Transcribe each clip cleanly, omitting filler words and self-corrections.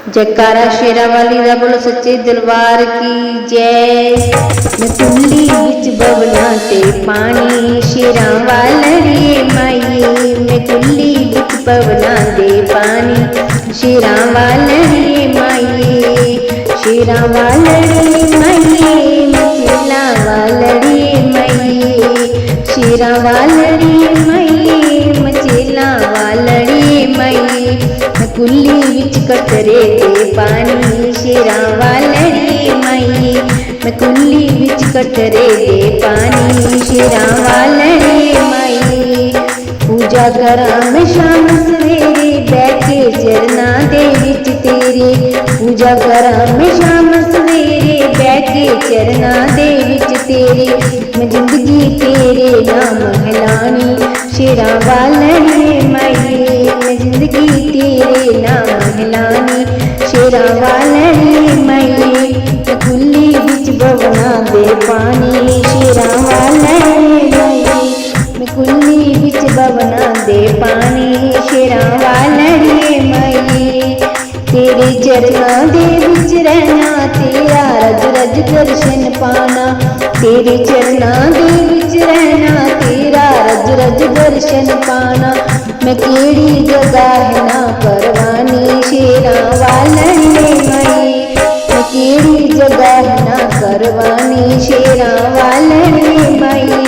जयकारा शेरा वाली दा बोलो सच्चे दरबार की जय। मैं कुल्ली विच बवना ते पानी शेरा वालड़िए माईए, मैं कुल्ली विच बवना दे पानी शेरा वालड़िए माईए, शेरा वालड़िए माईए, मचेला वालड़िए माईए, शेरा वालड़िए माईए, मचेला वालड़िए माईए, कुल्ली विच कटरे दे पानी शेरा वालड़िए माईए, मैं कुल्ली विच कटरे दे पानी शेरा वालड़िए माईए। पूजा करा मैं शाम सवेरे बैठे चरना दे विच तेरे, पूजा करा मैं शाम सवेरे बैठे चरना दे विच तेरे, मैं जिंदगी तेरे नाम हिलानी शेरा वालड़िए माईए, मैं जिंदगी तेरे नाम हिलानी शेरा वालड़िए माईए, मैं कुल्ली विच बवना दे पानी शेरा वालड़िए माईए, मैं कुल्ली विच बवना दे पानी शेरा वालड़िए माईए। तेरे चरना दे विच रहना तेरा रज रज दर्शन पाना, तेरे चरना दे विच रहना तेरा रज रज दर्शन पाना, मैं केड़ी जगह है ना करवानी शेरा वालड़िए माईए, मैं केड़ी जगह है ना करवानी शेरा वालड़िए माईए,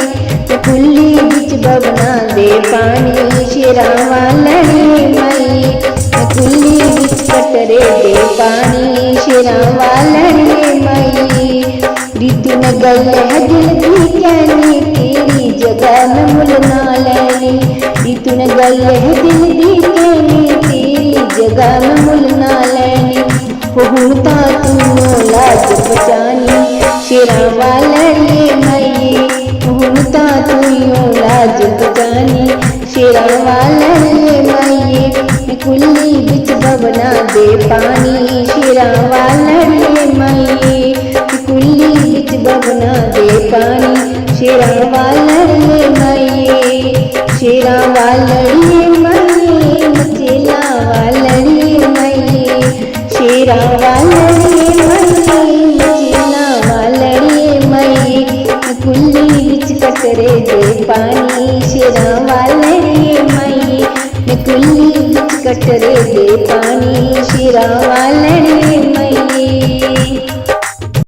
मैं कुल्ली विच बवना दे पानी शेरा वालड़िए माईए, मैं कुल्ली विच कटरे दे पानी शेरा वालड़िए माईए। रितु ने गल है दिल की कहनी तेरी जगह मैं मुल ना लैनी, रितु ने गल है दिल दी कहनी तेरी जगह मैं मुल ना लैनी, हुण तां तूं लाज बचानी शेरा वालड़िए माईए, हुण तां तूं लाज बचानी शेरा वालड़िए माईए, मैं कुल्ली विच बवना दे पानी शेरा वालड़िए माईए, कुल्ली विच बवना दे पानी शेरा वालड़िए माईए, शेरा वालड़िए माईए, मचेला वालड़िए माईए, शेरा वालड़िए माईए, मचेला वालड़िए माईए, कुल्ली विच कटरे दे पानी शेरा वालड़िए माईए, मैं कुल्ली विच कटरे दे पानी शेरा वालड़िए।